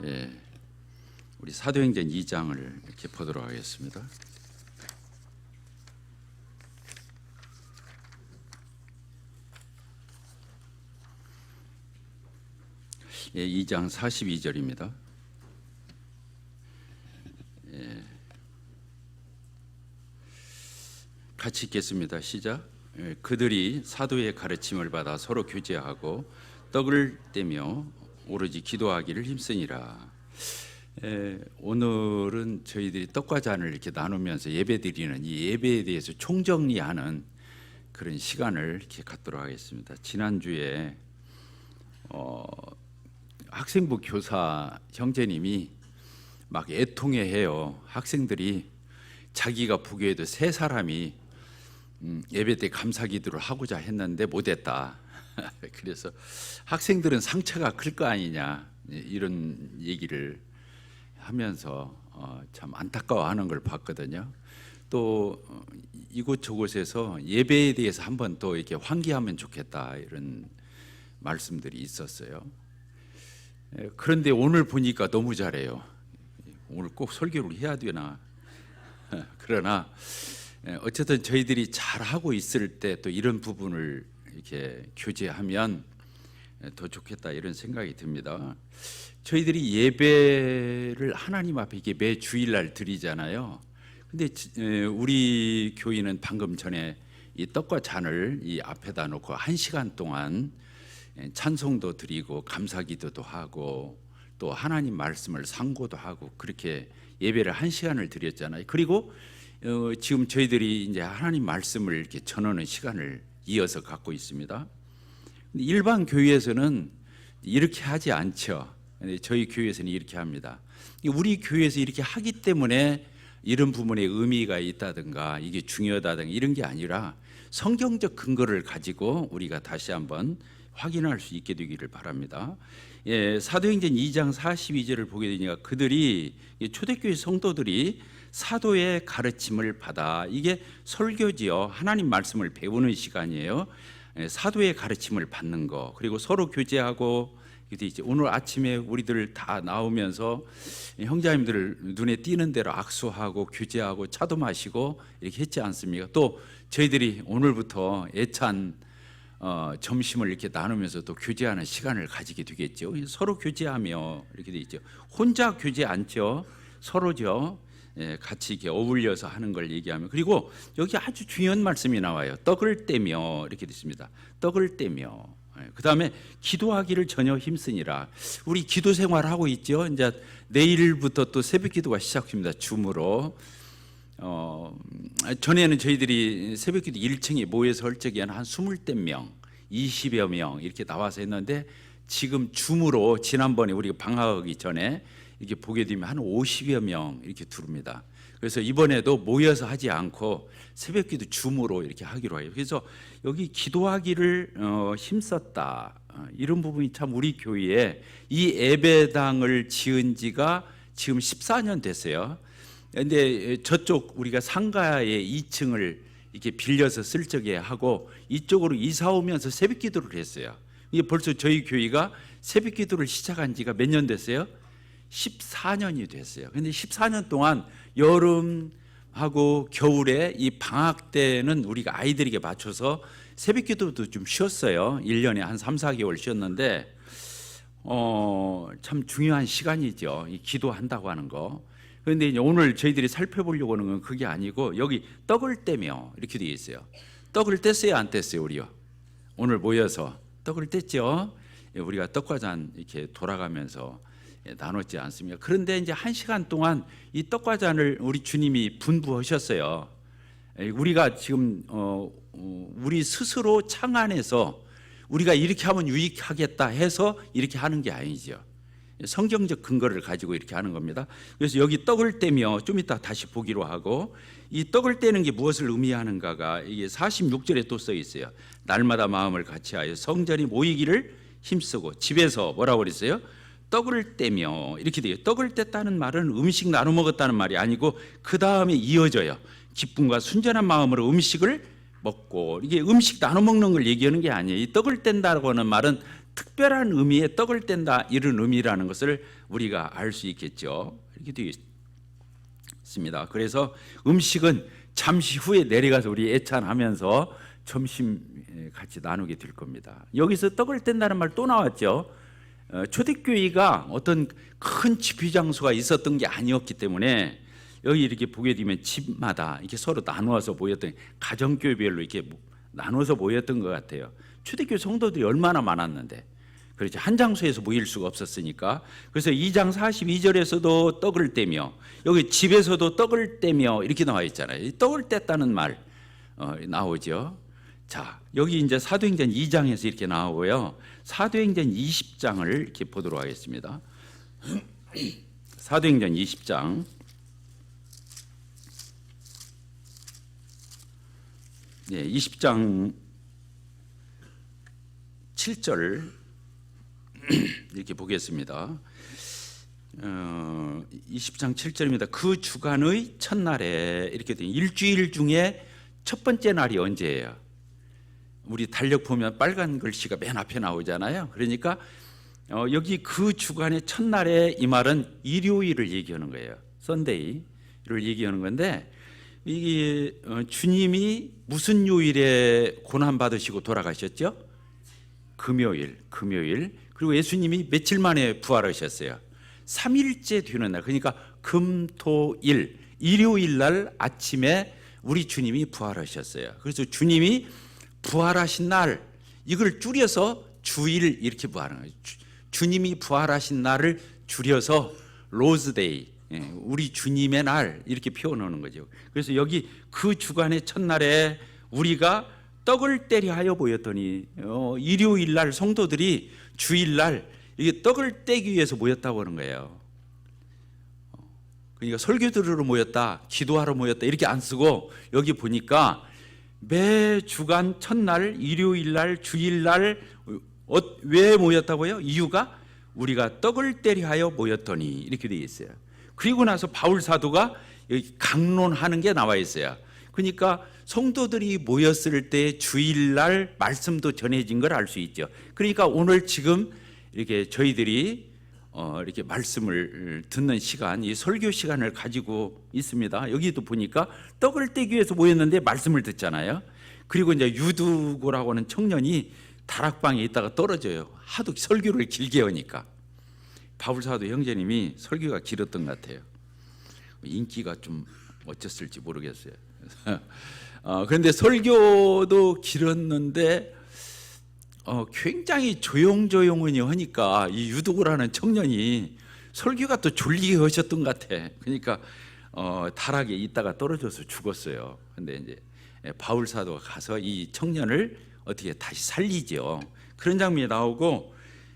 예, 우리 사도행전 2장을 이렇게 보도록 하겠습니다. 예, 2장 42절입니다. 예, 같이 읽겠습니다. 시작. 예, 그들이 사도의 가르침을 받아 서로 교제하고 떡을 떼며 오로지 기도하기를 힘쓰니라. 오늘은 저희들이 떡과 잔을 이렇게 나누면서 예배드리는 이 예배에 대해서 총정리하는 그런 시간을 이렇게 갖도록 하겠습니다. 지난주에 학생부 교사 형제님이 막 애통해해요. 학생들이 자기가 보기에도 세 사람이 예배 때 감사기도를 하고자 했는데 못했다. 그래서 학생들은 상처가 클 거 아니냐 이런 얘기를 하면서 참 안타까워하는 걸 봤거든요. 또 이곳저곳에서 예배에 대해서 한번 또 이렇게 환기하면 좋겠다 이런 말씀들이 있었어요. 그런데 오늘 보니까 너무 잘해요. 오늘 꼭 설교를 해야 되나. 그러나 어쨌든 저희들이 잘하고 있을 때 또 이런 부분을 이렇게 교제하면 더 좋겠다 이런 생각이 듭니다. 저희들이 예배를 하나님 앞에 이게 매 주일날 드리잖아요. 근데 우리 교인은 방금 전에 이 떡과 잔을 이 앞에다 놓고 1시간 동안 찬송도 드리고 감사기도도 하고 또 하나님 말씀을 상고도 하고 그렇게 예배를 1시간을 드렸잖아요. 그리고 지금 저희들이 이제 하나님 말씀을 이렇게 전하는 시간을 이어서 갖고 있습니다. 일반 교회에서는 이렇게 하지 않죠. 저희 교회에서는 이렇게 합니다. 우리 교회에서 이렇게 하기 때문에 이런 부분에 의미가 있다든가 이게 중요하다든가 이런 게 아니라 성경적 근거를 가지고 우리가 다시 한번 확인할 수 있게 되기를 바랍니다. 예, 사도행전 2장 42절을 보게 되니까 그들이 초대교회 성도들이 사도의 가르침을 받아, 이게 설교지요. 하나님 말씀을 배우는 시간이에요. 사도의 가르침을 받는 거, 그리고 서로 교제하고, 이제 오늘 아침에 우리들 다 나오면서 형제님들 눈에 띄는 대로 악수하고 교제하고 차도 마시고 이렇게 했지 않습니까? 또 저희들이 오늘부터 애찬 점심을 이렇게 나누면서 또 교제하는 시간을 가지게 되겠죠. 서로 교제하며 이렇게 돼 있죠. 혼자 교제 않죠. 서로죠. 같이 이렇게 어울려서 하는 걸 얘기하면, 그리고 여기 아주 중요한 말씀이 나와요. 떡을 떼며 이렇게 됐습니다. 떡을 떼며. 그 다음에 기도하기를 전혀 힘쓰니라. 우리 기도 생활하고 있죠. 이제 내일부터 또 새벽 기도가 시작됩니다. 줌으로. 전에는 저희들이 새벽 기도 1층에 모여서 할 적에 한 20대 명, 20여 명 이렇게 나와서 했는데 지금 줌으로 지난번에 우리가 방학하기 전에 이렇게 보게 되면 한 50여 명 이렇게 들어옵니다. 그래서 이번에도 모여서 하지 않고 새벽기도 줌으로 이렇게 하기로 해요. 그래서 여기 기도하기를 힘썼다 이런 부분이 참 우리 교회에 이 예배당을 지은 지가 지금 14년 됐어요. 그런데 저쪽 우리가 상가의 2층을 이렇게 빌려서 쓸 적에 하고 이쪽으로 이사 오면서 새벽기도를 했어요. 이게 벌써 저희 교회가 새벽기도를 시작한 지가 몇 년 됐어요? 14년이 됐어요. 근데 14년 동안 여름하고 겨울에 이 방학 때는 우리가 아이들에게 맞춰서 새벽 기도도 좀 쉬었어요. 1년에 한 3, 4개월 쉬었는데 참 중요한 시간이죠. 이 기도한다고 하는 거. 그런데 이제 오늘 저희들이 살펴보려고 하는 건 그게 아니고 여기 떡을 떼며 이렇게 되어 있어요. 떡을 뗐어요, 안 뗐어요, 우리요? 오늘 모여서 떡을 뗐죠. 우리가 떡과 잔 이렇게 돌아가면서 나눴지 않습니까? 그런데 이제 1시간 동안 이 떡과 잔을 우리 주님이 분부하셨어요. 우리가 지금 우리 스스로 창안해서 우리가 이렇게 하면 유익하겠다 해서 이렇게 하는 게 아니죠. 성경적 근거를 가지고 이렇게 하는 겁니다. 그래서 여기 떡을 떼며 좀 이따 다시 보기로 하고, 이 떡을 떼는 게 무엇을 의미하는가가 이게 46절에 또 써 있어요. 날마다 마음을 같이하여 성전이 모이기를 힘쓰고, 집에서 뭐라고 그랬어요? 떡을 떼며 이렇게 돼요. 떡을 뗐다는 말은 음식 나눠 먹었다는 말이 아니고 그 다음에 이어져요. 기쁨과 순전한 마음으로 음식을 먹고, 이게 음식 나눠 먹는 걸 얘기하는 게 아니에요. 이 떡을 뗀다고 하는 말은 특별한 의미의 떡을 뗀다 이런 의미라는 것을 우리가 알 수 있겠죠. 이렇게 되어 있습니다. 그래서 음식은 잠시 후에 내려가서 우리 애찬하면서 점심 같이 나누게 될 겁니다. 여기서 떡을 뗀다는 말 또 나왔죠. 초대교회가 어떤 큰 집회 장소가 있었던 게 아니었기 때문에 여기 이렇게 보게 되면 집마다 이렇게 서로 나누어서 모였던, 가정교회별로 이렇게 나눠서 모였던 것 같아요. 초대교회 성도들이 얼마나 많았는데, 그렇죠. 한 장소에서 모일 수가 없었으니까. 그래서 2장 42절에서도 떡을 떼며, 여기 집에서도 떡을 떼며 이렇게 나와 있잖아요. 이 떡을 뗐다는 말 나오죠. 자, 여기 이제 사도행전 2장에서 이렇게 나오고요. 사도행전 20장을 이렇게 보도록 하겠습니다. 사도행전 20장. 네, 20장 7절 이렇게 보겠습니다. 20장 7절입니다. 그 주간의 첫날에 이렇게 돼, 일주일 중에 첫 번째 날이 언제예요? 우리 달력 보면 빨간 글씨가 맨 앞에 나오잖아요. 그러니까 여기 그 주간의 첫날에 이 말은 일요일을 얘기하는 거예요. 썬데이를 얘기하는 건데, 이게 주님이 무슨 요일에 고난 받으시고 돌아가셨죠? 금요일. 그리고 예수님이 며칠 만에 부활하셨어요? 3일째 되는 날. 그러니까 금토일, 일요일 날 아침에 우리 주님이 부활하셨어요. 그래서 주님이 부활하신 날, 이걸 줄여서 주일 이렇게 부활하는 거예요. 주님이 부활하신 날을 줄여서 로즈데이, 우리 주님의 날 이렇게 표현하는 거죠. 그래서 여기 그 주간의 첫날에 우리가 떡을 떼려 하여 모였더니 일요일 날 성도들이 주일 날 이게 떡을 떼기 위해서 모였다고 하는 거예요. 그러니까 설교 들으러 모였다, 기도하러 모였다 이렇게 안 쓰고, 여기 보니까 매 주간 첫날, 일요일 날, 주일 날 왜 모였다고요? 이유가 우리가 떡을 떼려 하여 모였더니 이렇게 되어 있어요. 그리고 나서 바울 사도가 여기 강론하는 게 나와 있어요. 그러니까 성도들이 모였을 때 주일날 말씀도 전해진 걸 알 수 있죠. 그러니까 오늘 지금 이렇게 저희들이 이렇게 말씀을 듣는 시간, 이 설교 시간을 가지고 있습니다. 여기도 보니까 떡을 떼기 위해서 모였는데 말씀을 듣잖아요. 그리고 이제 유두고라고 하는 청년이 다락방에 있다가 떨어져요. 하도 설교를 길게 하니까. 바울사도 형제님이 설교가 길었던 것 같아요. 인기가 좀 어땠을지 모르겠어요. 그런데 설교도 길었는데 굉장히 조용조용히 하니까 이 유두고라는 청년이 설교가 또 졸리게 하셨던 것 같아. 그러니까 다락에 있다가 떨어져서 죽었어요. 근데 이제 바울 사도가 가서 이 청년을 어떻게 다시 살리죠. 그런 장면이 나오고,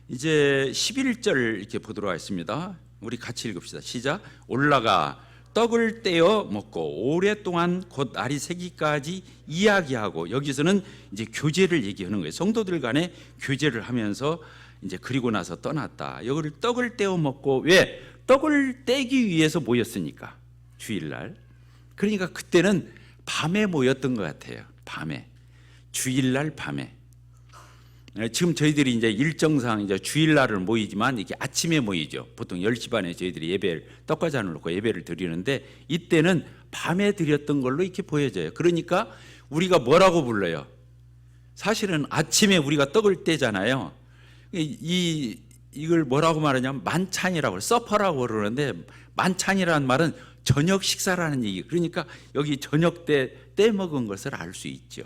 이제 11절 이렇게 보도록 하겠습니다. 우리 같이 읽읍시다. 시작. 올라가 떡을 떼어 먹고 오랫동안 곧 날이 새기까지 이야기하고, 여기서는 이제 교제를 얘기하는 거예요. 성도들 간에 교제를 하면서 이제 그리고 나서 떠났다. 여기를 떡을 떼어 먹고, 왜? 떡을 떼기 위해서 모였으니까, 주일날. 그러니까 그때는 밤에 모였던 것 같아요. 밤에, 주일날 밤에. 지금 저희들이 이제 일정상 이제 주일날을 모이지만 이게 아침에 모이죠. 보통 10시 반에 저희들이 예배를, 떡과잔을 놓고 예배를 드리는데, 이때는 밤에 드렸던 걸로 이렇게 보여져요. 그러니까 우리가 뭐라고 불러요? 사실은 아침에 우리가 떡을 떼잖아요. 이걸 뭐라고 말하냐면 만찬이라고, 서퍼라고 그러는데, 만찬이라는 말은 저녁 식사라는 얘기. 그러니까 여기 저녁 때 떼먹은 것을 알 수 있죠.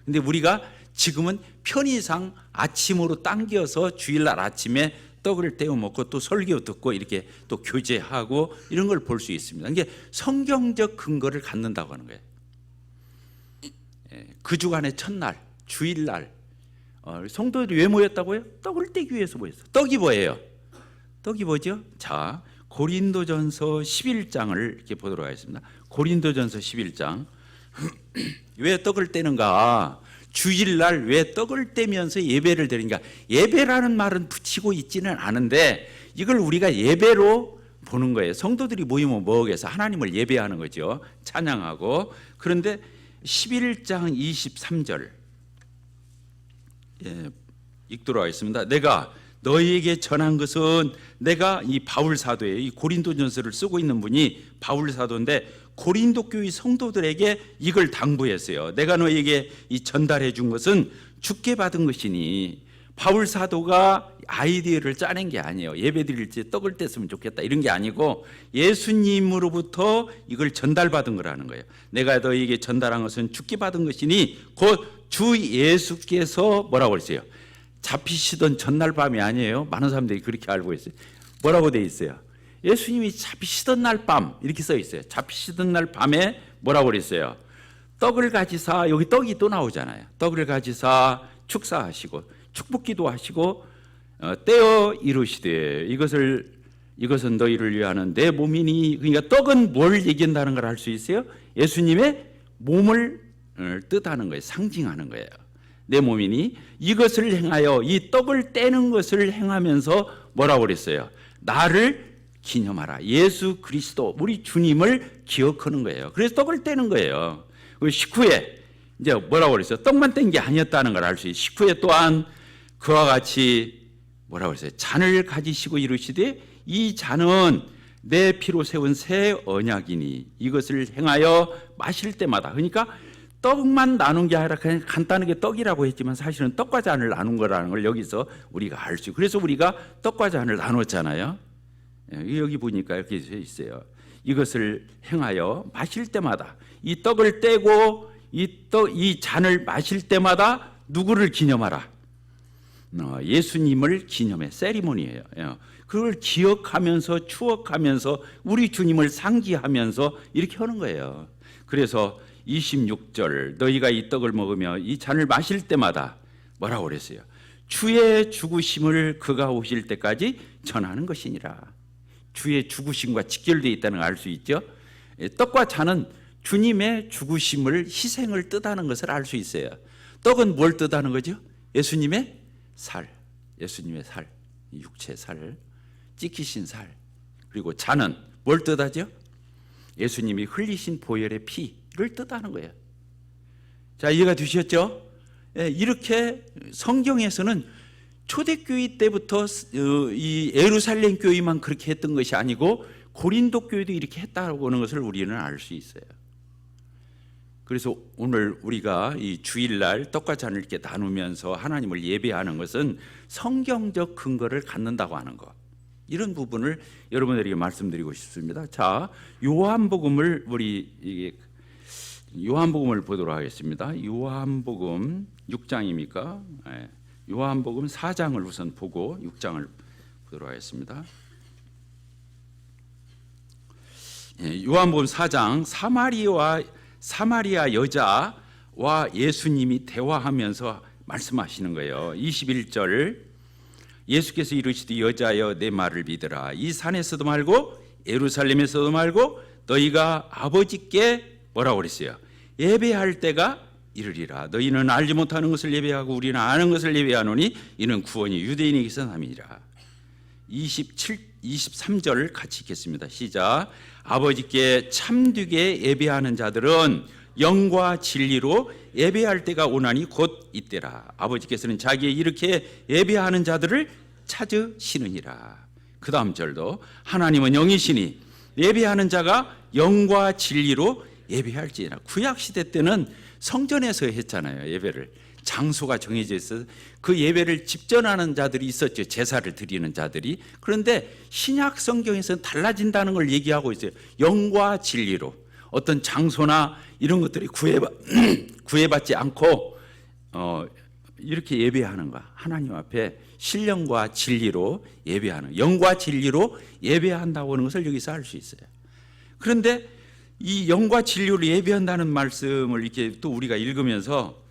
근데 우리가 지금은 편의상 아침으로 당겨서 주일날 아침에 떡을 떼어 먹고 또 설교 듣고 이렇게 또 교제하고 이런 걸 볼 수 있습니다. 이게 성경적 근거를 갖는다고 하는 거예요. 그 주간의 첫날, 주일날 성도들이 왜 모였다고요? 떡을 떼기 위해서 모였어요. 떡이 뭐예요? 떡이 뭐죠? 자, 고린도전서 11장을 이렇게 보도록 하겠습니다. 고린도전서 11장. 왜 떡을 떼는가? 주일날 왜 떡을 떼면서 예배를 드리는가? 예배라는 말은 붙이고 있지는 않은데 이걸 우리가 예배로 보는 거예요. 성도들이 모이면 뭐하겠어? 하나님을 예배하는 거죠. 찬양하고. 그런데 11장 23절 읽도록 하겠습니다. 내가 너희에게 전한 것은, 내가 이 바울 사도예요. 이 고린도전서를 쓰고 있는 분이 바울 사도인데 고린도 교회 성도들에게 이걸 당부했어요. 내가 너희에게 이 전달해 준 것은 주께 받은 것이니. 바울 사도가 아이디어를 짜낸 게 아니에요. 예배 드릴 때 떡을 뗐으면 좋겠다 이런 게 아니고 예수님으로부터 이걸 전달받은 거라는 거예요. 내가 너희에게 전달한 것은 주께 받은 것이니 곧 주 예수께서 뭐라고 그랬어요? 잡히시던 전날 밤이 아니에요. 많은 사람들이 그렇게 알고 있어요. 뭐라고 돼 있어요? 예수님이 잡히시던 날 밤 이렇게 써 있어요. 잡히시던 날 밤에 뭐라고 그랬어요? 떡을 가지사, 여기 떡이 또 나오잖아요. 떡을 가지사 축사하시고 축복기도 하시고 떼어 이루시되 이것은 너희를 위하는 내 몸이니. 그러니까 떡은 뭘 얘기한다는 걸 알 수 있어요? 예수님의 몸을 뜻하는 거예요. 상징하는 거예요. 내 몸이니 이것을 행하여, 이 떡을 떼는 것을 행하면서 뭐라고 그랬어요? 나를 기념하라. 예수 그리스도 우리 주님을 기억하는 거예요. 그래서 떡을 떼는 거예요. 그 식후에 이제 뭐라고 그랬어요? 떡만 뗀 게 아니었다는 걸 알 수 있어요. 식후에 또한 그와 같이 뭐라고 그랬어요? 잔을 가지시고 이르시되 이 잔은 내 피로 세운 새 언약이니 이것을 행하여 마실 때마다. 그러니까 떡만 나눈 게 아니라 그냥 간단하게 떡이라고 했지만 사실은 떡과 잔을 나눈 거라는 걸 여기서 우리가 알 수 있어요. 그래서 우리가 떡과 잔을 나눴잖아요. 여기 보니까 이렇게 되어 있어요. 이것을 행하여 마실 때마다, 이 떡을 떼고 이 잔을 마실 때마다 누구를 기념하라? 예수님을 기념해. 세리머니예요. 그걸 기억하면서 추억하면서 우리 주님을 상기하면서 이렇게 하는 거예요. 그래서 26절 너희가 이 떡을 먹으며 이 잔을 마실 때마다 뭐라고 그랬어요? 주의 죽으심을 그가 오실 때까지 전하는 것이니라. 주의 죽으심과 직결되어 있다는 걸 알 수 있죠. 떡과 잔은 주님의 죽으심을, 희생을 뜻하는 것을 알 수 있어요. 떡은 뭘 뜻하는 거죠? 예수님의 살, 예수님의 살, 육체의 살, 찢기신 살. 그리고 잔은 뭘 뜻하죠? 예수님이 흘리신 보혈의 피를 뜻하는 거예요. 자, 이해가 되셨죠? 이렇게 성경에서는 초대교회 때부터 이 예루살렘 교회만 그렇게 했던 것이 아니고 고린도 교회도 이렇게 했다고 하는 것을 우리는 알 수 있어요. 그래서 오늘 우리가 이 주일날 떡과 잔을 이렇게 나누면서 하나님을 예배하는 것은 성경적 근거를 갖는다고 하는 것, 이런 부분을 여러분들에게 말씀드리고 싶습니다. 자, 요한복음을 요한복음을 보도록 하겠습니다. 요한복음 6장입니까? 요한복음 4장을 우선 보고 6장을 보도록 하겠습니다. 요한복음 4장, 사마리아 여자와 예수님이 대화하면서 말씀하시는 거예요. 21절, 예수께서 이르시되 여자여 내 말을 믿으라. 이 산에서도 말고 예루살렘에서도 말고 너희가 아버지께 뭐라고 그랬어요? 예배할 때가 이르리라. 너희는 알지 못하는 것을 예배하고 우리는 아는 것을 예배하노니 이는 구원이 유대인에게서 남이니라. 23절 같이 읽겠습니다. 시작. 아버지께 참되게 예배하는 자들은 영과 진리로 예배할 때가 오나니 곧 이때라. 아버지께서는 자기의 이렇게 예배하는 자들을 찾으시느니라. 그 다음 절도 하나님은 영이시니 예배하는 자가 영과 진리로 예배할지니라. 구약시대 때는 성전에서 했잖아요. 예배를. 장소가 정해져 있어서 그 예배를 집전하는 자들이 있었죠. 제사를 드리는 자들이. 그런데 신약 성경에서는 달라진다는 걸 얘기하고 있어요. 영과 진리로. 어떤 장소나 이런 것들이 구애받지 않고 이렇게 예배하는 거. 하나님 앞에 신령과 진리로 예배하는, 영과 진리로 예배한다고 하는 것을 여기서 알 수 있어요. 그런데 이 영과 진리로 예배한다는 말씀을 이렇게 또 우리가 읽으면서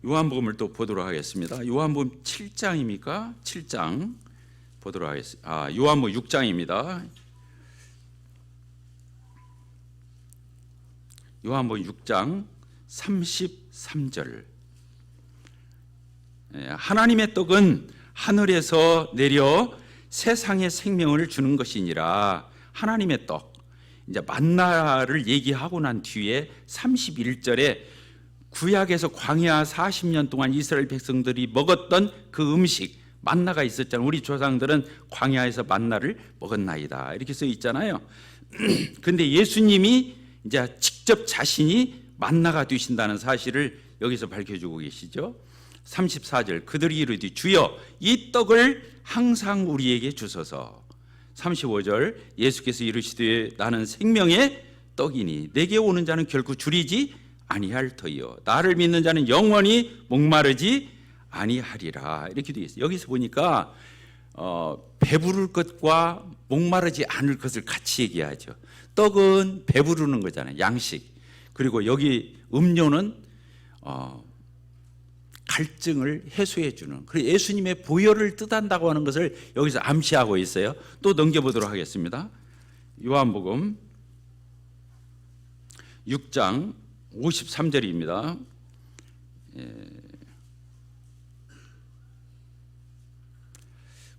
요한복음을 또 보도록 하겠습니다. 요한복음 7장입니까? 7장 보도록 하겠습니다. 요한복음 6장입니다. 요한복음 6장 33절. 하나님의 떡은 하늘에서 내려 세상에 생명을 주는 것이니라. 하나님의 떡. 이제 만나를 얘기하고 난 뒤에 31절에 구약에서 광야 40년 동안 이스라엘 백성들이 먹었던 그 음식 만나가 있었잖아요. 우리 조상들은 광야에서 만나를 먹었나이다 이렇게 써 있잖아요. 근데 예수님이 이제 직접 자신이 만나가 되신다는 사실을 여기서 밝혀주고 계시죠. 34절 그들이 이르되 주여 이 떡을 항상 우리에게 주소서. 35절 예수께서 이르시되 나는 생명의 떡이니 내게 오는 자는 결코 줄이지 아니할 터이요 나를 믿는 자는 영원히 목마르지 아니하리라 이렇게 되어 있어요. 여기서 보니까 배부를 것과 목마르지 않을 것을 같이 얘기하죠. 떡은 배부르는 거잖아요. 양식. 그리고 여기 음료는 갈증을 해소해 주는, 그리고 예수님의 보혈을 뜻한다고 하는 것을 여기서 암시하고 있어요. 또 넘겨보도록 하겠습니다. 요한복음 6장 53절입니다.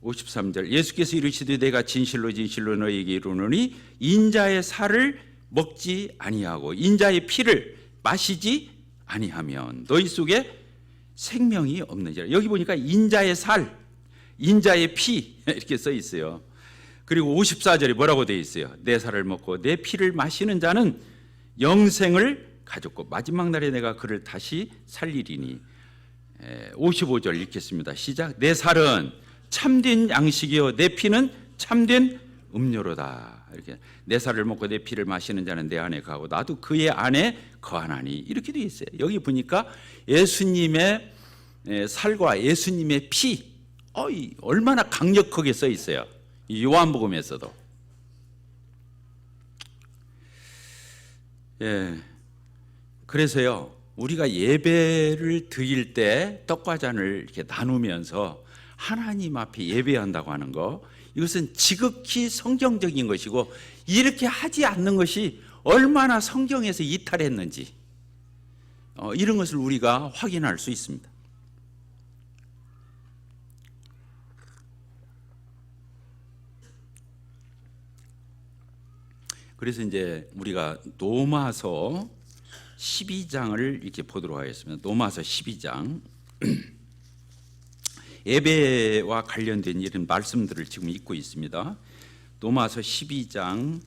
53절 예수께서 이르시되 내가 진실로 진실로 너희에게 이르노니 인자의 살을 먹지 아니하고 인자의 피를 마시지 아니하면 너희 속에 생명이 없느니라. 여기 보니까 인자의 살, 인자의 피 이렇게 써 있어요. 그리고 54절에 뭐라고 되어 있어요? 내 살을 먹고 내 피를 마시는 자는 영생을 가졌고 마지막 날에 내가 그를 다시 살리리니. 55절 읽겠습니다. 시작. 내 살은 참된 양식이요 내 피는 참된 음료로다. 이렇게 내 살을 먹고 내 피를 마시는 자는 내 안에 거하고 나도 그의 안에 거하나니 이렇게 되어 있어요. 여기 보니까 예수님의 살과 예수님의 피 얼마나 강력하게 써 있어요. 이 요한복음에서도. 그래서요 우리가 예배를 드릴 때 떡과 잔을 이렇게 나누면서 하나님 앞에 예배한다고 하는 거, 이것은 지극히 성경적인 것이고 이렇게 하지 않는 것이 얼마나 성경에서 이탈했는지 이런 것을 우리가 확인할 수 있습니다. 그래서 이제 우리가 로마서 12장을 이렇게 보도록 하겠습니다. 로마서 12장 예배와 관련된 이런 말씀들을 지금 읽고 있습니다. 로마서 12장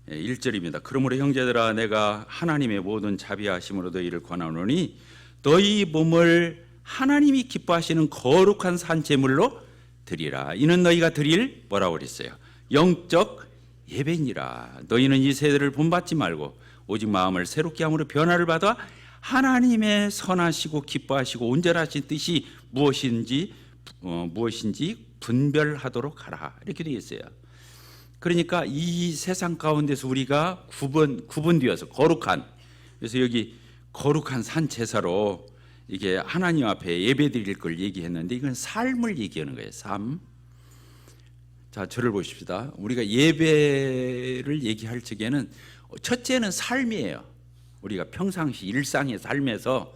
1절입니다. 그러므로 형제들아 내가 하나님의 모든 자비하심으로 너희를 권하노니 너희 몸을 하나님이 기뻐하시는 거룩한 산 제물로 드리라. 이는 너희가 드릴 뭐라고 그랬어요? 영적 예배니라. 너희는 이 세대를 본받지 말고 오직 마음을 새롭게 함으로 변화를 받아 하나님의 선하시고 기뻐하시고 온전하신 뜻이 무엇인지 분별하도록 하라. 이렇게 되어 있어요. 그러니까 이 세상 가운데서 우리가 구분되어서 거룩한, 그래서 여기 거룩한 산 제사로 이게 하나님 앞에 예배드릴 걸 얘기했는데 이건 삶을 얘기하는 거예요. 삶. 자, 저를 보십시다. 우리가 예배를 얘기할 적에는 첫째는 삶이에요. 우리가 평상시 일상의 삶에서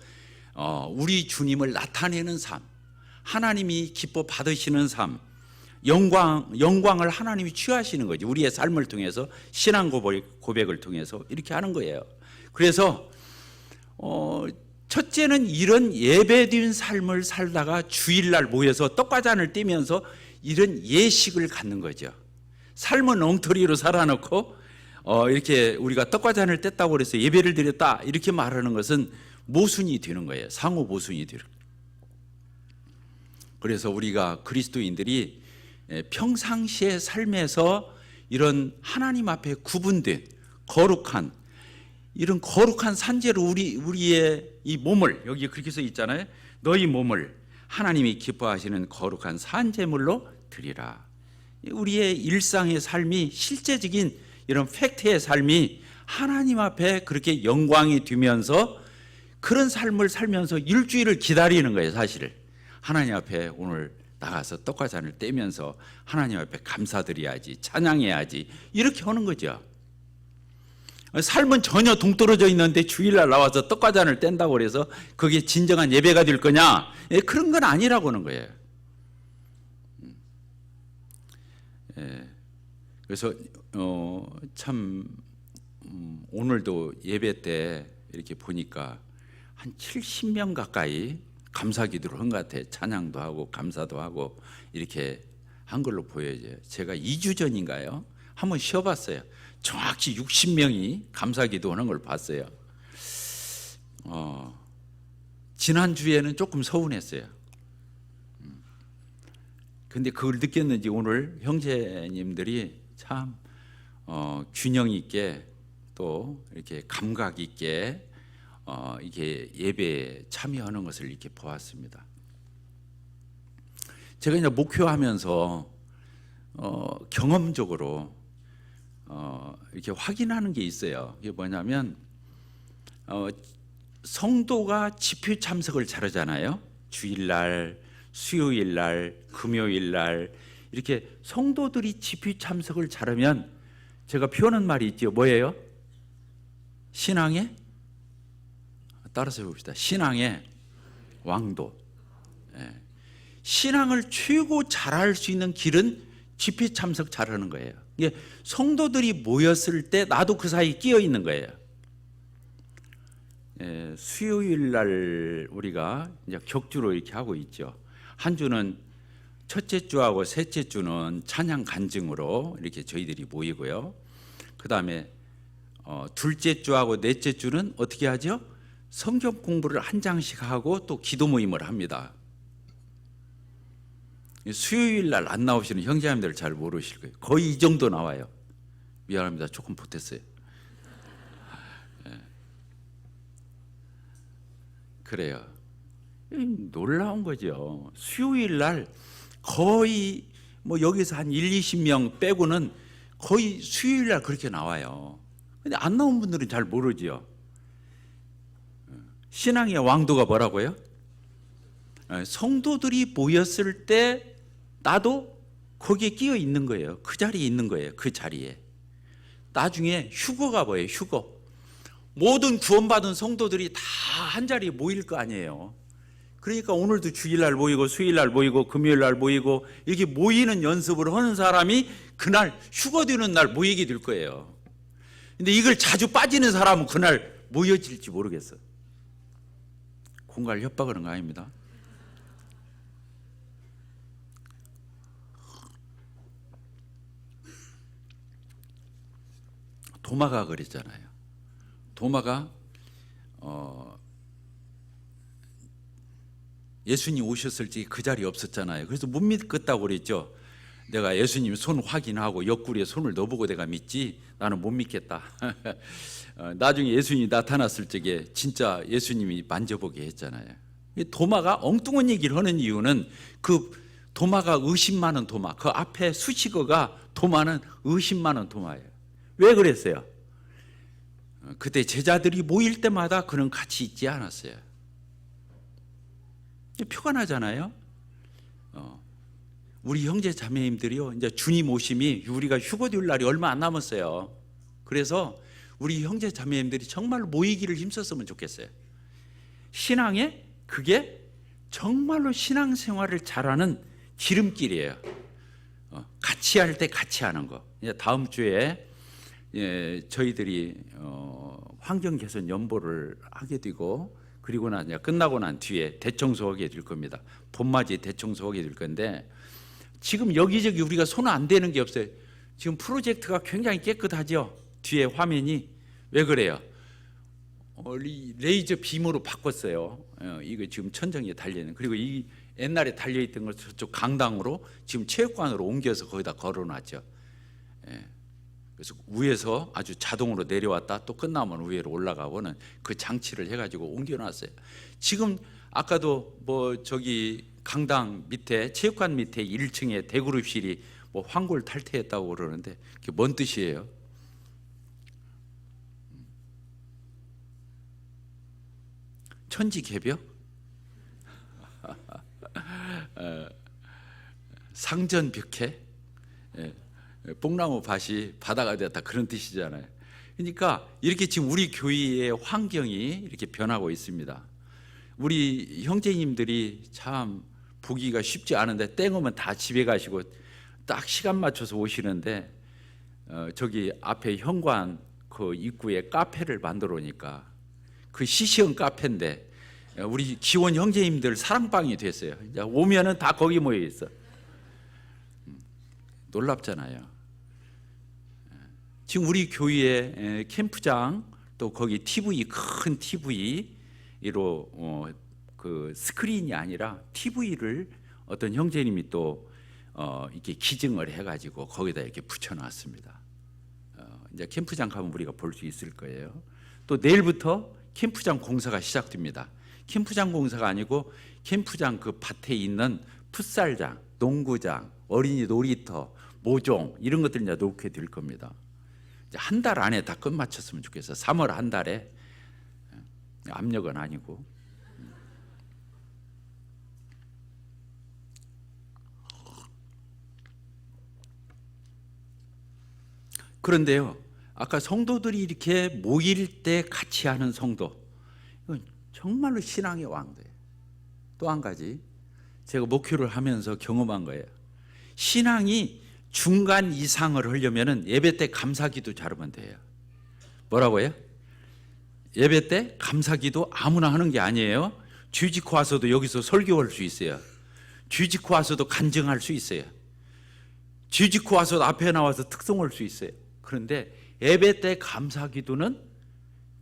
우리 주님을 나타내는 삶, 하나님이 기뻐 받으시는 삶, 영광을 하나님이 취하시는 거죠. 우리의 삶을 통해서, 신앙 고백을 통해서 이렇게 하는 거예요. 그래서 첫째는 이런 예배드린 삶을 살다가 주일날 모여서 떡과 잔을 떼면서 이런 예식을 갖는 거죠. 삶은 엉터리로 살아놓고 이렇게 우리가 떡과 잔을 뗐다고 해서 예배를 드렸다 이렇게 말하는 것은 모순이 되는 거예요. 상호 모순이 되는 거예요. 그래서 우리가 그리스도인들이 평상시의 삶에서 이런 하나님 앞에 구분된 거룩한, 이런 거룩한 산재로 우리의 이 몸을, 여기 그렇게 써 있잖아요. 너희 몸을 하나님이 기뻐하시는 거룩한 산제물로 드리라. 우리의 일상의 삶이, 실제적인 이런 팩트의 삶이 하나님 앞에 그렇게 영광이 되면서 그런 삶을 살면서 일주일을 기다리는 거예요. 사실 하나님 앞에 오늘 나가서 떡과 잔을 떼면서 하나님 앞에 감사드려야지, 찬양해야지, 이렇게 하는 거죠. 삶은 전혀 동떨어져 있는데 주일날 나와서 떡과 잔을 뗀다고 해서 그게 진정한 예배가 될 거냐? 그런 건 아니라고 하는 거예요. 그래서 참 오늘도 예배 때 이렇게 보니까 한 70명 가까이 감사기도를 한 것 같아요. 찬양도 하고 감사도 하고 이렇게 한 걸로 보여져요. 제가 2주 전인가요? 한번 쉬어봤어요. 정확히 60명이 감사기도 하는 걸 봤어요. 지난주에는 조금 서운했어요. 근데 그걸 느꼈는지 오늘 형제님들이 참 균형 있게 또 이렇게 감각 있게 이게 예배에 참여하는 것을 이렇게 보았습니다. 제가 이제 목회하면서 경험적으로 이렇게 확인하는 게 있어요. 이게 뭐냐면 성도가 집회 참석을 잘하잖아요. 주일날, 수요일날, 금요일날 이렇게 성도들이 집회 참석을 잘하면 제가 표현한 말이 있죠. 뭐예요? 신앙의 따라서 해봅시다. 신앙의 왕도. 신앙을 최고 잘할 수 있는 길은 집회 참석 잘하는 거예요. 이게 성도들이 모였을 때 나도 그 사이에 끼어 있는 거예요. 수요일 날 우리가 이제 격주로 이렇게 하고 있죠. 한 주는 첫째 주하고 셋째 주는 찬양 간증으로 이렇게 저희들이 모이고요. 그 다음에 둘째 주하고 넷째 주는 어떻게 하죠? 성경 공부를 한 장씩 하고 또 기도 모임을 합니다. 수요일 날 안 나오시는 형제님들 잘 모르실 거예요. 거의 이 정도 나와요. 미안합니다. 조금 보탰어요. 그래요. 놀라운 거죠. 수요일 날 거의 뭐 여기서 한 1, 20명 빼고는 거의 수요일 날 그렇게 나와요. 근데 안 나온 분들은 잘 모르지요. 신앙의 왕도가 뭐라고요? 성도들이 모였을 때 나도 거기에 끼어 있는 거예요. 그 자리에 있는 거예요. 그 자리에. 나중에 휴거가 뭐예요? 휴거. 모든 구원받은 성도들이 다 한 자리에 모일 거 아니에요. 그러니까 오늘도 주일날 모이고 수요일날 모이고 금요일날 모이고 이렇게 모이는 연습을 하는 사람이 그날 휴거되는 날 모이게 될 거예요. 근데 이걸 자주 빠지는 사람은 그날 모여질지 모르겠어. 공갈 협박하는 거 아닙니다. 도마가 그랬잖아요. 도마가 예수님 오셨을 때 그 자리에 없었잖아요. 그래서 못 믿겠다고 그랬죠. 내가 예수님 손 확인하고 옆구리에 손을 넣어보고 내가 믿지 나는 못 믿겠다. 나중에 예수님이 나타났을 적에 진짜 예수님이 만져보게 했잖아요. 도마가 엉뚱한 얘기를 하는 이유는 그 도마가 의심 많은 도마, 그 앞에 수식어가 도마는 의심 많은 도마예요. 왜 그랬어요? 그때 제자들이 모일 때마다 그는 같이 있지 않았어요. 표가 나잖아요. 우리 형제 자매님들이요, 이제 주님 오심이 우리가 휴거될 날이 얼마 안 남았어요. 그래서 우리 형제 자매님들이 정말 모이기를 힘썼으면 좋겠어요. 신앙에 그게 정말로 신앙생활을 잘하는 지름길이에요. 같이 할 때 같이 하는 거. 이제 다음 주에 저희들이 환경 개선 연보를 하게 되고 그리고 이제 끝나고 난 뒤에 대청소하게 될 겁니다. 봄맞이 대청소하게 될 건데 지금 여기저기 우리가 손 안 대는 게 없어요. 지금 프로젝트가 굉장히 깨끗하죠. 뒤에 화면이 왜 그래요? 레이저 빔으로 바꿨어요. 이거 지금 천정에 달려있는. 그리고 이 옛날에 달려있던 걸 저쪽 강당으로 지금 체육관으로 옮겨서 거기다 걸어놨죠. 그래서 위에서 아주 자동으로 내려왔다 또 끝나면 위로 올라가고는 그 장치를 해가지고 옮겨놨어요. 지금 아까도 뭐 저기 강당 밑에 체육관 밑에 1층에 대그룹실이 뭐 황골 탈퇴했다고 그러는데 그게 뭔 뜻이에요? 천지개벽? 상전벽해? 뽕나무 밭이 바다가 되었다 그런 뜻이잖아요. 그러니까 이렇게 지금 우리 교회의 환경이 이렇게 변하고 있습니다. 우리 형제님들이 참 보기가 쉽지 않은데 땡 오면 다 집에 가시고 딱 시간 맞춰서 오시는데 저기 앞에 현관 그 입구에 카페를 만들어 놓으니까 그 시시한 카페인데 우리 지원 형제님들 사랑방이 됐어요. 이제 오면은 다 거기 모여 있어. 놀랍잖아요. 지금 우리 교회에 캠프장 또 거기 TV 큰 TV로 그 스크린이 아니라 TV를 어떤 형제님이 또 이렇게 기증을 해가지고 거기다 이렇게 붙여놨습니다. 이제 캠프장 가면 우리가 볼 수 있을 거예요. 또 내일부터 캠프장 공사가 시작됩니다. 캠프장 공사가 아니고 캠프장 그 밭에 있는 풋살장, 농구장, 어린이 놀이터, 모종 이런 것들 이제 놓게 될 겁니다. 한 달 안에 다 끝마쳤으면 좋겠어요. 3월 한 달에. 압력은 아니고. 그런데요, 아까 성도들이 이렇게 모일 때 같이 하는 성도, 이건 정말로 신앙의 왕도예요. 또 한 가지 제가 목회를 하면서 경험한 거예요. 신앙이 중간 이상을 하려면 예배 때 감사기도 잘하면 돼요. 뭐라고요? 예배 때 감사기도 아무나 하는 게 아니에요. 주짓고 와서도 여기서 설교할 수 있어요. 주짓고 와서도 간증할 수 있어요. 주짓고 와서도 앞에 나와서 특송할 수 있어요. 그런데 예배 때 감사기도는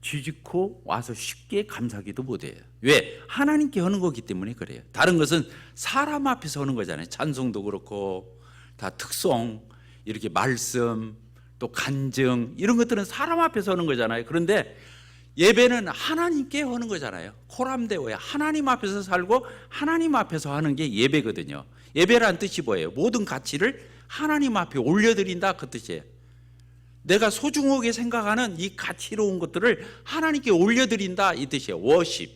주짓고 와서 쉽게 감사기도 못해요. 왜? 하나님께 하는 거기 때문에 그래요. 다른 것은 사람 앞에서 하는 거잖아요. 찬송도 그렇고 다 특송, 이렇게 말씀, 또 간증 이런 것들은 사람 앞에서 하는 거잖아요. 그런데 예배는 하나님께 하는 거잖아요. 코람데오야. 하나님 앞에서 살고 하나님 앞에서 하는 게 예배거든요. 예배란 뜻이 뭐예요? 모든 가치를 하나님 앞에 올려드린다 그 뜻이에요. 내가 소중하게 생각하는 이 가치로운 것들을 하나님께 올려드린다 이 뜻이에요. 워십,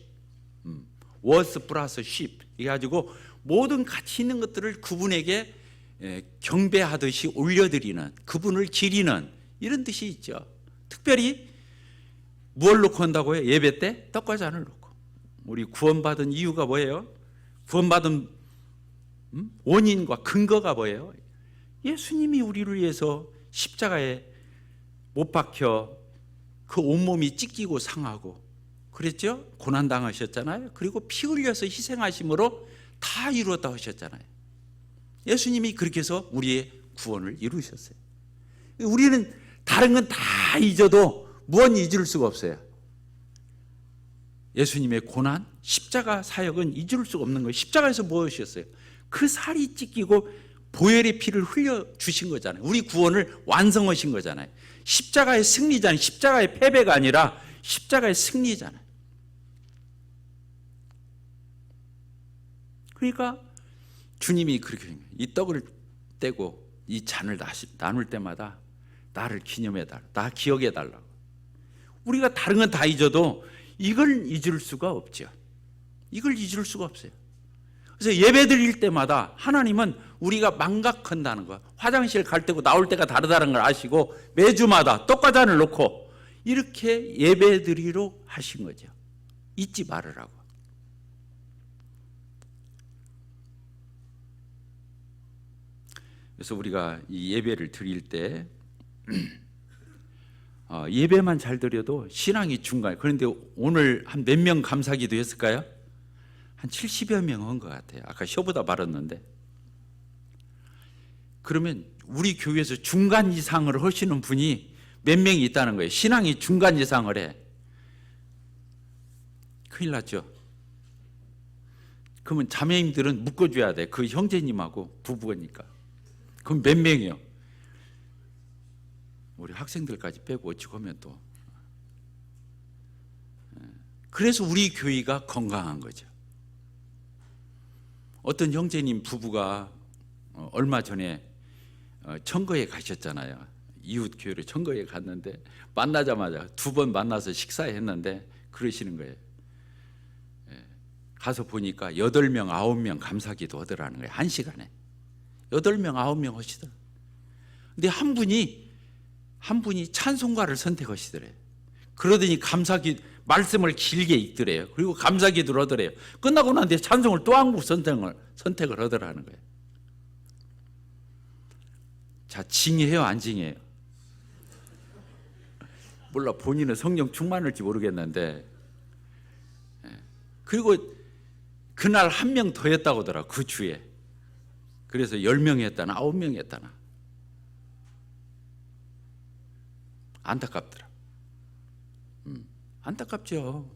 워스 플러스 십 이래가지고 모든 가치 있는 것들을 그분에게 경배하듯이 올려드리는, 그분을 기리는 이런 뜻이 있죠. 특별히 뭘 놓고 한다고요? 예배 때 떡과 잔을 놓고. 우리 구원받은 이유가 뭐예요? 구원받은 원인과 근거가 뭐예요? 예수님이 우리를 위해서 십자가에 못 박혀 그 온몸이 찢기고 상하고 그랬죠? 고난당하셨잖아요. 그리고 피 흘려서 희생하심으로 다 이루었다 하셨잖아요. 예수님이 그렇게 해서 우리의 구원을 이루셨어요. 우리는 다른 건 다 잊어도 무언 잊을 수가 없어요. 예수님의 고난, 십자가 사역은 잊을 수가 없는 거예요. 십자가에서 무엇이었어요? 그 살이 찢기고 보혈의 피를 흘려 주신 거잖아요. 우리 구원을 완성하신 거잖아요. 십자가의 승리잖아요. 십자가의 패배가 아니라 십자가의 승리잖아요. 그러니까 주님이 그렇게 이 떡을 떼고 이 잔을 나눌 때마다 나를 기념해달라, 나 기억해달라고. 우리가 다른 건 다 잊어도 이걸 잊을 수가 없죠. 이걸 잊을 수가 없어요. 그래서 예배 드릴 때마다 하나님은 우리가 망각한다는 거, 화장실 갈 때고 나올 때가 다르다는 걸 아시고 매주마다 떡과 잔을 놓고 이렇게 예배 드리도록 하신 거죠. 잊지 말으라고. 그래서 우리가 이 예배를 드릴 때 예배만 잘 드려도 신앙이 중간에, 그런데 오늘 한 몇 명 감사기도 했을까요? 한 70여 명 한 것 같아요. 아까 쇼보다 말았는데. 그러면 우리 교회에서 중간 이상을 하시는 분이 몇 명이 있다는 거예요. 신앙이 중간 이상을 해. 큰일 났죠. 그러면 자매님들은 묶어줘야 돼. 그 형제님하고 부부니까. 그럼 몇 명이요? 우리 학생들까지 빼고 어찌고 하면 또. 그래서 우리 교회가 건강한 거죠. 어떤 형제님 부부가 얼마 전에 청거에 가셨잖아요. 이웃 교회로 청거에 갔는데 만나자마자 2번 만나서 식사했는데 그러시는 거예요. 가서 보니까 8명, 9명 감사기도 하더라는 거예요. 1시간에. 8명, 9명 하시더라. 근데 한 분이 찬송가를 선택하시더래요. 그러더니 감사기 말씀을 길게 읽더래요. 그리고 감사기도를 하더래요. 끝나고 난 뒤에 찬송을 또 한 곡 선택을 하더라는 거예요. 자, 징해요, 안 징해요? 몰라 본인은 성령 충만할지 모르겠는데 그리고 그날 한 명 더 했다고 하더라 그 주에. 그래서 10명 했다나 9명 했다나. 안타깝더라. 안타깝죠.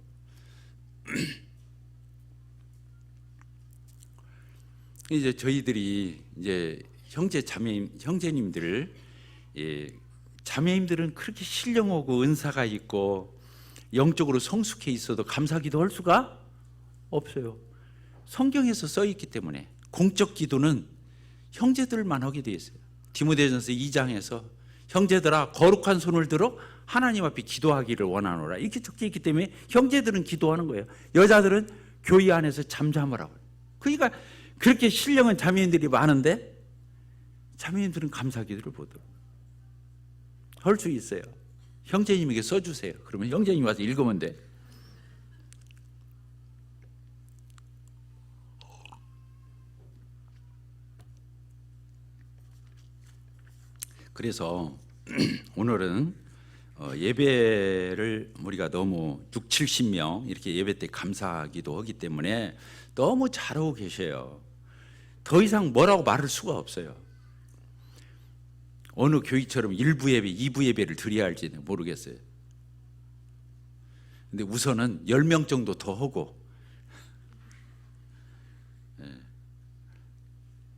이제 저희들이 이제 형제님들 자매님들은 그렇게 신령하고 은사가 있고 영적으로 성숙해 있어도 감사기도 할 수가 없어요. 성경에서 써 있기 때문에 공적 기도는 형제들만 하게 되어 있어요. 디모데전서 2장에서 형제들아 거룩한 손을 들어 하나님 앞에 기도하기를 원하노라 이렇게 적혀 있기 때문에 형제들은 기도하는 거예요. 여자들은 교회 안에서 잠잠을 하고. 그러니까 그렇게 신령한 자매님들이 많은데 자매님들은 감사기도를 못 할 수 있어요. 형제님에게 써주세요. 그러면 형제님 와서 읽으면 돼. 그래서 오늘은 예배를 우리가 너무 6, 70명 이렇게 예배 때 감사기도 하기 때문에 너무 잘하고 계셔요. 더 이상 뭐라고 말할 수가 없어요. 어느 교회처럼 1부 예배, 2부 예배를 드려야 할지는 모르겠어요. 근데 우선은 10명 정도 더 하고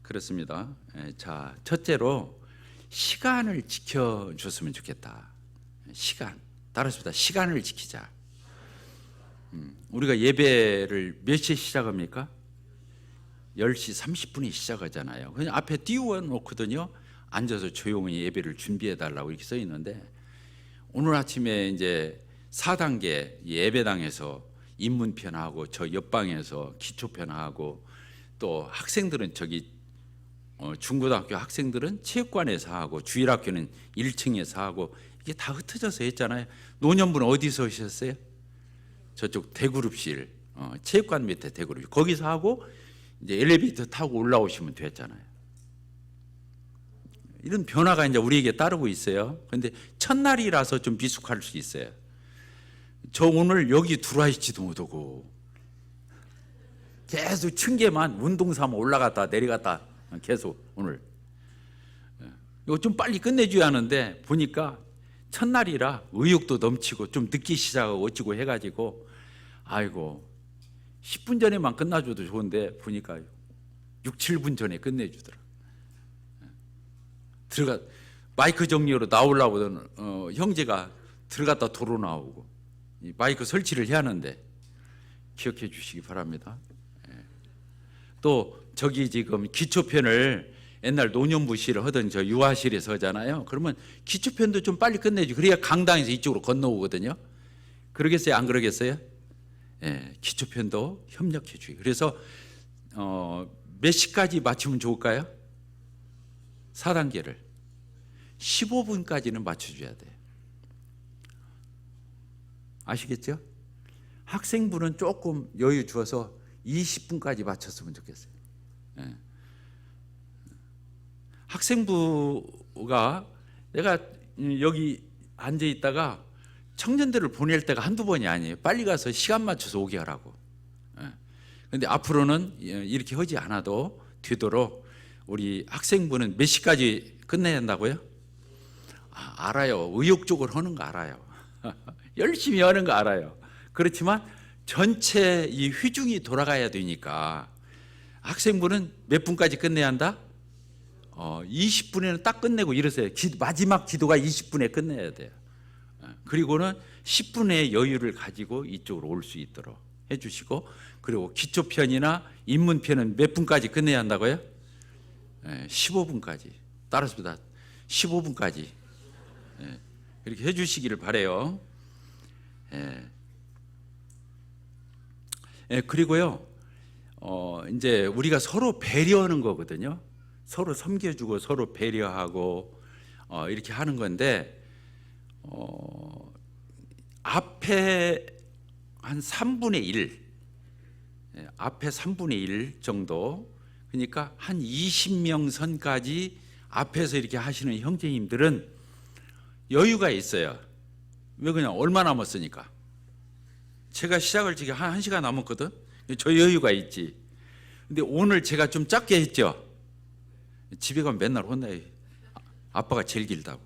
그렇습니다. 자, 첫째로 시간을 지켜줬으면 좋겠다. 시간. 따라서 시간을 지키자. 우리가 예배를 몇 시에 시작합니까? 10시 30분에 시작하잖아요. 그냥 앞에 띄워놓거든요. 앉아서 조용히 예배를 준비해달라고 이렇게 써 있는데 오늘 아침에 이제 4단계 예배당에서 입문편하고 저 옆방에서 기초편하고 또 학생들은 저기 중고등학교 학생들은 체육관에서 하고 주일학교는 1층에서 하고 이게 다 흩어져서 했잖아요. 노년부는 어디서 하셨어요? 저쪽 대그룹실 체육관 밑에 대그룹 거기서 하고 이제 엘리베이터 타고 올라오시면 됐잖아요. 이런 변화가 이제 우리에게 따르고 있어요. 그런데 첫날이라서 좀 미숙할 수 있어요. 저 오늘 여기 들어와 있지도 못하고 계속 층계만 운동 삼아 올라갔다 내려갔다 계속 오늘 이거 좀 빨리 끝내줘야 하는데 보니까 첫날이라 의욕도 넘치고 좀 늦게 시작하고 어찌고 해가지고 아이고 10분 전에만 끝나줘도 좋은데 보니까 6, 7분 전에 끝내주더라. 들어가 마이크 정리로 나오려고 하던 형제가 들어갔다 도로 나오고 마이크 설치를 해야 하는데 기억해 주시기 바랍니다. 또 저기 지금 기초편을 옛날 노년부실을 하던 저 유아실에서 하잖아요. 그러면 기초편도 좀 빨리 끝내주. 그래야 강당에서 이쪽으로 건너오거든요. 그러겠어요? 안 그러겠어요? 예, 기초편도 협력해 주기. 그래서 몇 시까지 맞추면 좋을까요? 4단계를 15분까지는 맞춰줘야 돼요. 아시겠죠? 학생부는 조금 여유 주어서 20분까지 맞췄으면 좋겠어요. 예. 학생부가 내가 여기 앉아 있다가 청년들을 보낼 때가 한두 번이 아니에요. 빨리 가서 시간 맞춰서 오게 하라고. 그런데 앞으로는 이렇게 하지 않아도 되도록 우리 학생부는 몇 시까지 끝내야 한다고요? 알아요. 의욕적으로 하는 거 알아요. 열심히 하는 거 알아요. 그렇지만 전체 이 휘중이 돌아가야 되니까 학생부는 몇 분까지 끝내야 한다? 20분에는 딱 끝내고 이러세요. 마지막 기도가 20분에 끝내야 돼요. 그리고는 10분의 여유를 가지고 이쪽으로 올 수 있도록 해주시고 그리고 기초편이나 입문편은 몇 분까지 끝내야 한다고요? 15분까지. 따라서 15분까지 이렇게 해주시기를 바래요. 그리고요, 이제 우리가 서로 배려하는 거거든요. 서로 섬겨주고 서로 배려하고 이렇게 하는 건데 앞에 한 3분의 1, 앞에 3분의 1 정도, 그러니까 한 20명 선까지 앞에서 이렇게 하시는 형제님들은 여유가 있어요. 왜 그냥 얼마 남았으니까. 제가 시작을 지금 한 1시간 남았거든. 저 여유가 있지. 근데 오늘 제가 좀 짧게 했죠. 집에 가면 맨날 혼나요. 아빠가 제일 길다고.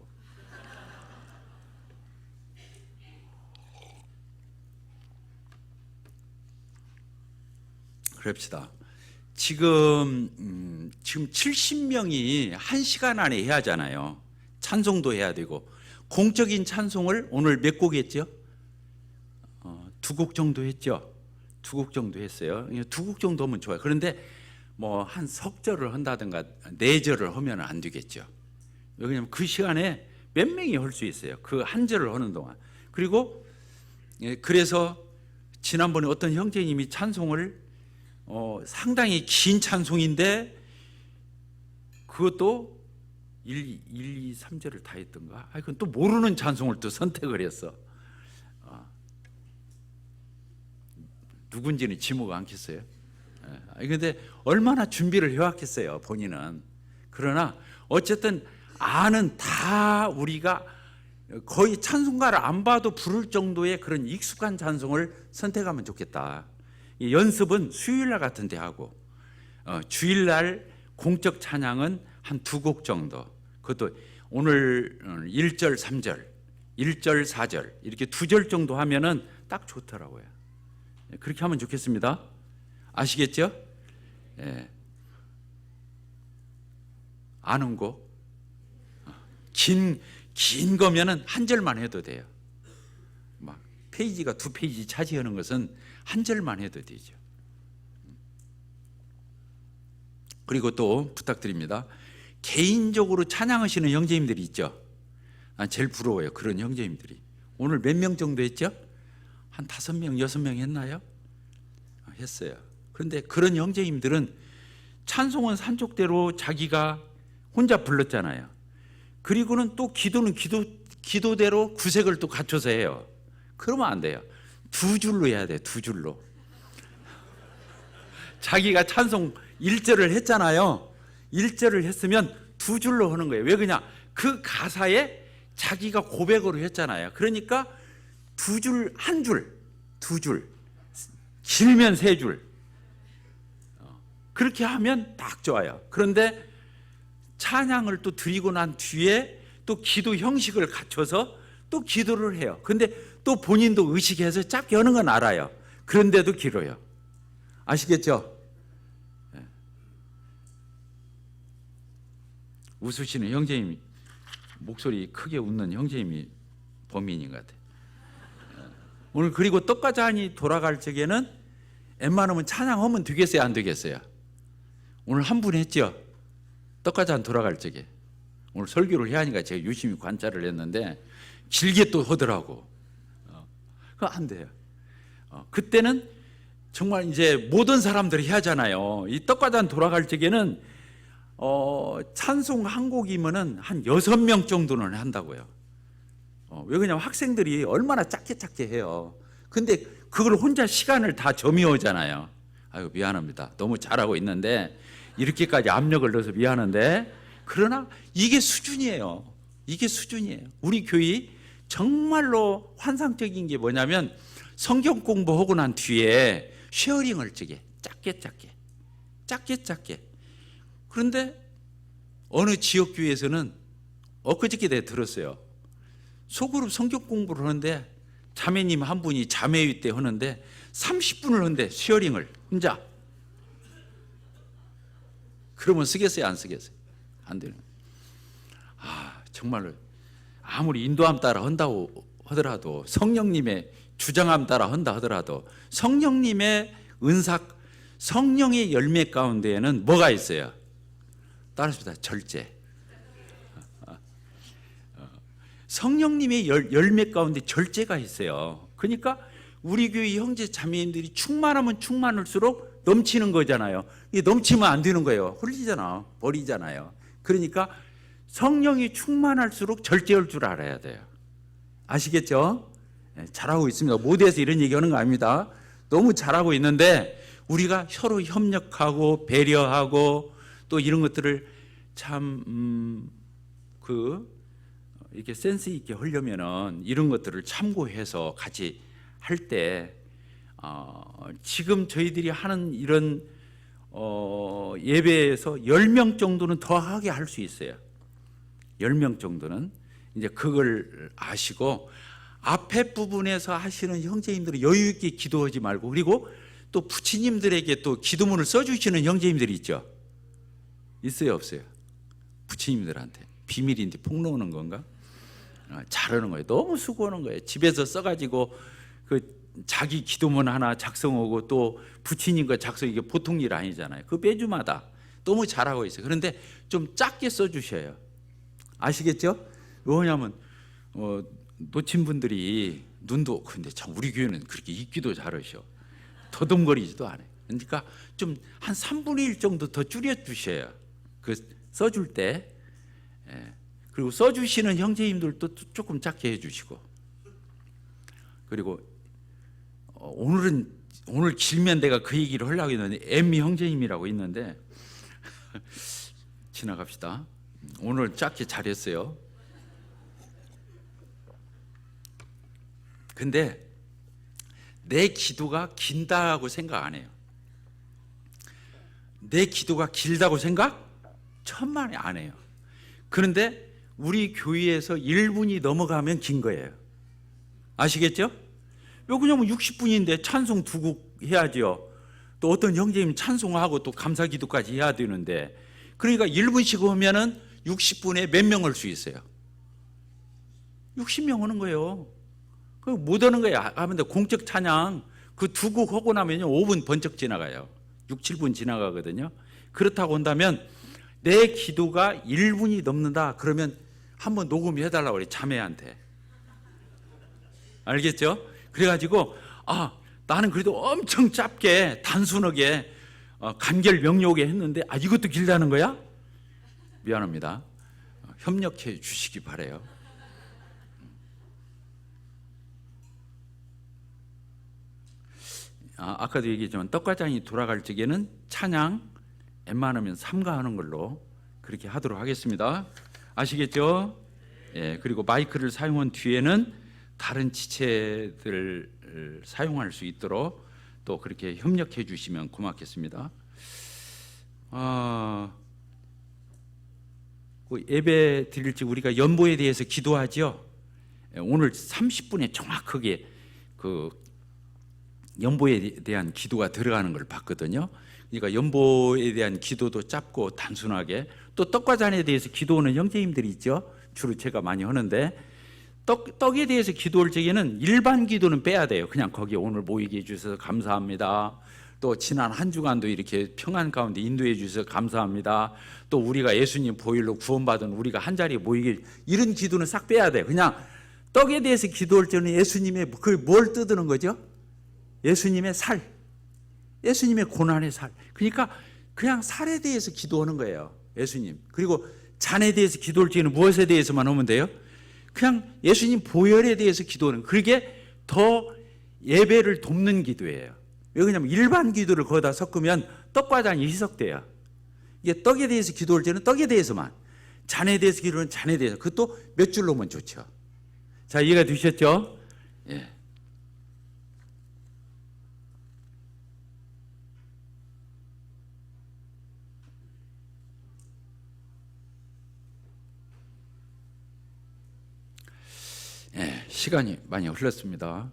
그럽시다. 지금 70명이 1시간 안에 해야 하잖아요. 찬송도 해야 되고. 공적인 찬송을 오늘 몇 곡 했죠? 2곡 정도 했죠. 2곡 정도 했어요. 2곡 정도 하면 좋아요. 그런데 뭐 한 석절을 한다든가 4절을 하면 안 되겠죠. 왜냐하면 그 시간에 몇 명이 할 수 있어요. 그 한 절을 하는 동안. 그리고 그래서 지난번에 어떤 형제님이 찬송을 상당히 긴 찬송인데 그것도 1, 2, 3절을 다 했던가? 그건 또 모르는 찬송을 또 선택을 했어. 누군지는 지목 않겠어요? 근데 얼마나 준비를 해왔겠어요, 본인은. 그러나 어쨌든 아는 다 우리가 거의 찬송가를 안 봐도 부를 정도의 그런 익숙한 찬송을 선택하면 좋겠다. 이 연습은 수요일날 같은 데 하고 주일날 공적 찬양은 한 2곡 정도. 그것도 오늘 1절, 3절, 1절, 4절 이렇게 2절 정도 하면은 딱 좋더라고요. 그렇게 하면 좋겠습니다. 아시겠죠? 예. 아는 곡 긴 거면은 한 절만 해도 돼요. 막 페이지가 2페이지 차지하는 것은 한 절만 해도 되죠. 그리고 또 부탁드립니다. 개인적으로 찬양하시는 형제님들이 있죠. 난 제일 부러워요. 그런 형제님들이. 오늘 몇 명 정도 했죠? 한 5명, 6명 했나요? 했어요. 그런데 그런 형제님들은 찬송은 산족대로 자기가 혼자 불렀잖아요. 그리고는 또 기도는 기도대로 구색을 또 갖춰서 해요. 그러면 안 돼요. 2줄로 해야 돼요. 2줄로. 자기가 찬송 1절을 했잖아요. 1절을 했으면 2줄로 하는 거예요. 왜 그냥 그 가사에 자기가 고백으로 했잖아요. 그러니까 2줄, 1줄, 2줄, 길면 3줄. 그렇게 하면 딱 좋아요. 그런데 찬양을 또 드리고 난 뒤에 또 기도 형식을 갖춰서 또 기도를 해요. 근데 또 본인도 의식해서 짧게 하는 건 알아요. 그런데도 길어요. 아시겠죠? 웃으시는 형제님이, 목소리 크게 웃는 형제님이 범인인 것 같아요. 오늘 그리고 떡과잔이 돌아갈 적에는 웬만하면 찬양하면 되겠어요, 안 되겠어요? 오늘 한 분 했죠? 떡과잔 돌아갈 적에. 오늘 설교를 해야 하니까 제가 유심히 관찰을 했는데 길게 또 하더라고. 그거 안 돼요. 그때는 정말 이제 모든 사람들이 해야 하잖아요. 이 떡과잔 돌아갈 적에는 찬송 한 곡이면은 한 6명 정도는 한다고요. 왜 그러냐면 학생들이 얼마나 짧게 해요. 근데 그걸 혼자 시간을 다 점유하잖아요. 아유, 미안합니다. 너무 잘하고 있는데 이렇게까지 압력을 넣어서 미안한데, 그러나 이게 수준이에요. 이게 수준이에요. 우리 교회 정말로 환상적인 게 뭐냐면 성경 공부하고 난 뒤에 쉐어링을 찍게 짧게. 그런데 어느 지역 교회에서는 엊그저께 내가 들었어요. 소그룹 성경 공부를 하는데 자매님 한 분이 자매회 때 하는데 30분을 하는데 쉐어링을 혼자. 그러면 쓰겠어요, 안 쓰겠어요? 안 되는. 정말로 아무리 인도함 따라 한다고 하더라도, 성령님의 주장함 따라 한다 하더라도, 성령님의 은사, 성령의 열매 가운데에는 뭐가 있어요? 따라합시다. 절제. 성령님의 열매 가운데 절제가 있어요. 그러니까 우리 교회 형제 자매님들이 충만하면 충만할수록 넘치는 거잖아요. 이게 넘치면 안 되는 거예요. 흘리잖아, 버리잖아요. 그러니까 성령이 충만할수록 절제할 줄 알아야 돼요. 아시겠죠? 잘하고 있습니다. 모두에서 이런 얘기하는 거 아닙니다. 너무 잘하고 있는데 우리가 서로 협력하고 배려하고 또 이런 것들을 참 이렇게 센스 있게 하려면은 이런 것들을 참고해서 같이 할 때 지금 저희들이 하는 이런 예배에서 10명 정도는 더 하게 할 수 있어요. 10명 정도는 이제 그걸 아시고 앞에 부분에서 하시는 형제님들이 여유 있게 기도하지 말고, 그리고 또 부치님들에게 또 기도문을 써주시는 형제님들이 있죠. 있어요, 없어요? 부치님들한테 비밀인데 폭로하는 건가? 잘하는 거예요. 너무 수고하는 거예요. 집에서 써가지고 그 자기 기도문 하나 작성하고 또 부치님과 작성, 이게 보통 일 아니잖아요. 그 매주마다 너무 잘하고 있어요. 그런데 좀 작게 써주셔요. 아시겠죠? 왜냐하면 놓친 분들이 눈도, 근데 참 우리 교회는 그렇게 읽기도 잘하셔. 더듬거리지도 않아요. 그러니까 좀 한 3분의 1 정도 더 줄여주셔요. 그 써줄 때. 그리고 써주시는 형제님들도 조금 작게 해주시고. 그리고 오늘 길면 내가 그 얘기를 하려고 했는데 엠미 형제님이라고 있는데 지나갑시다. 오늘 짧게 잘했어요. 근데 내 기도가 긴다고 생각 안 해요. 내 기도가 길다고 생각? 천만에 안 해요. 그런데 우리 교회에서 1분이 넘어가면 긴 거예요. 아시겠죠? 왜 그러냐면 60분인데 찬송 2곡 해야죠. 또 어떤 형제님 찬송하고 또 감사 기도까지 해야 되는데, 그러니까 1분씩 하면은 60분에 몇 명 할 수 있어요? 60명 하는 거예요. 못 하는 거야. 하면 공적 찬양 그 2곡 하고 나면요 5분 번쩍 지나가요. 6, 7분 지나가거든요. 그렇다고 한다면 내 기도가 1분이 넘는다 그러면 한번 녹음해 달라고 그래, 자매한테. 알겠죠? 그래가지고 나는 그래도 엄청 짧게 단순하게 간결 명료하게 했는데 이것도 길다는 거야? 미안합니다. 협력해 주시기 바라요. 아까도 얘기했지만 떡과장이 돌아갈 적에는 찬양 웬만하면 삼가하는 걸로 그렇게 하도록 하겠습니다. 아시겠죠? 예, 그리고 마이크를 사용한 뒤에는 다른 지체들을 사용할 수 있도록 또 그렇게 협력해 주시면 고맙겠습니다. 예배 드릴 때 우리가 연보에 대해서 기도하죠. 오늘 30분에 정확하게 그 연보에 대한 기도가 들어가는 걸 봤거든요. 그러니까 연보에 대한 기도도 짧고 단순하게, 또 떡과 잔에 대해서 기도하는 형제님들이 있죠. 주로 제가 많이 하는데 떡에 대해서 기도할 적에는 일반 기도는 빼야 돼요. 그냥 거기 오늘 모이게 해주셔서 감사합니다. 또 지난 한 주간도 이렇게 평안 가운데 인도해 주셔서 감사합니다. 또 우리가 예수님 보혈로 구원받은 우리가 한 자리에 모이게, 이런 기도는 싹 빼야 돼요. 그냥 떡에 대해서 기도할 때는 예수님의 뭘 뜯는 거죠? 예수님의 살, 예수님의 고난의 살. 그러니까 그냥 살에 대해서 기도하는 거예요, 예수님. 그리고 잔에 대해서 기도할 때는 무엇에 대해서만 하면 돼요? 그냥 예수님 보혈에 대해서 기도하는, 그게 더 예배를 돕는 기도예요. 왜 그러냐면 일반 기도를 거기다 섞으면 떡과 잔이 희석돼요. 이게 떡에 대해서 기도할 때는 떡에 대해서만, 잔에 대해서 기도는 잔에 대해서, 그것도 몇 줄로 오면 좋죠. 자, 이해가 되셨죠? 예. 시간이 많이 흘렀습니다.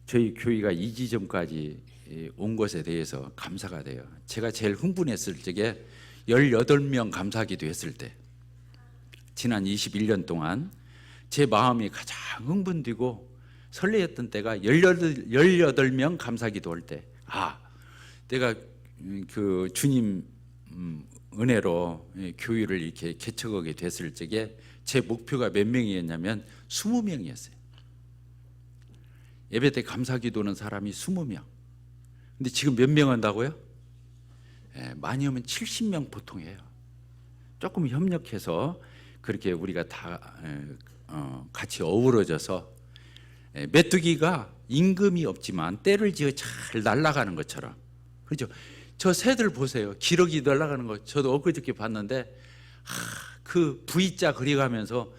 저희 교회가 이 지점까지 온 것에 대해서 감사가 돼요. 제가 제일 흥분했을 적에 18명 감사기도 했을 때, 지난 21년 동안 제 마음이 가장 흥분되고 설레었던 때가 18명 감사기도 할 때, 내가 그 주님 은혜로 교회를 이렇게 개척하게 됐을 적에 제 목표가 몇 명이었냐면 20명이었어요. 예배 때 감사기도는 사람이 20명. 근데 지금 몇 명 한다고요? 많이 하면 70명 보통 해요. 조금 협력해서 그렇게 우리가 다 같이 어우러져서, 메뚜기가 임금이 없지만 때를 지어 잘 날아가는 것처럼, 그렇죠? 저 새들 보세요. 기러기 날아가는 거 저도 엊그저께 봤는데 그 V자 그려가면서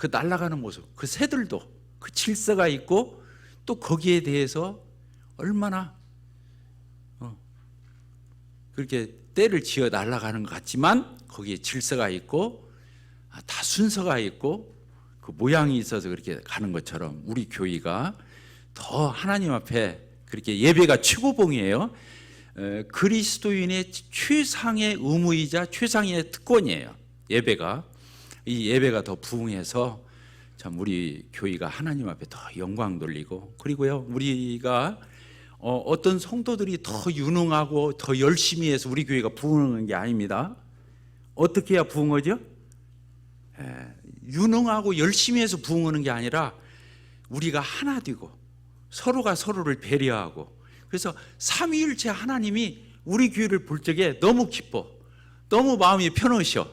그 날아가는 모습, 그 새들도 그 질서가 있고 또 거기에 대해서 얼마나 그렇게 때를 지어 날아가는 것 같지만 거기에 질서가 있고 다 순서가 있고 그 모양이 있어서 그렇게 가는 것처럼 우리 교회가 더 하나님 앞에 그렇게 예배가 최고봉이에요. 그리스도인의 최상의 의무이자 최상의 특권이에요. 예배가 이 예배가 더 부흥해서 참 우리 교회가 하나님 앞에 더 영광 돌리고 그리고요 우리가 어떤 성도들이 더 유능하고 더 열심히 해서 우리 교회가 부흥하는 게 아닙니다. 어떻게 해야 부흥하죠? 유능하고 열심히 해서 부흥하는 게 아니라 우리가 하나 되고 서로가 서로를 배려하고 그래서 삼위일체 하나님이 우리 교회를 볼 적에 너무 기뻐, 너무 마음이 편하셔.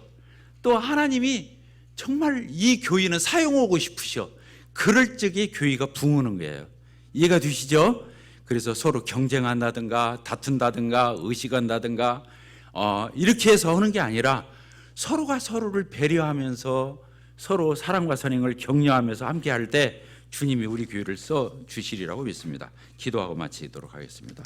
또 하나님이 정말 이 교회는 사용하고 싶으셔. 그럴 적에 교회가 부흥하는 거예요. 이해가 되시죠? 그래서 서로 경쟁한다든가 다툰다든가 의식한다든가 이렇게 해서 하는 게 아니라 서로가 서로를 배려하면서 서로 사랑과 선행을 격려하면서 함께 할 때 주님이 우리 교회를 써 주시리라고 믿습니다. 기도하고 마치도록 하겠습니다.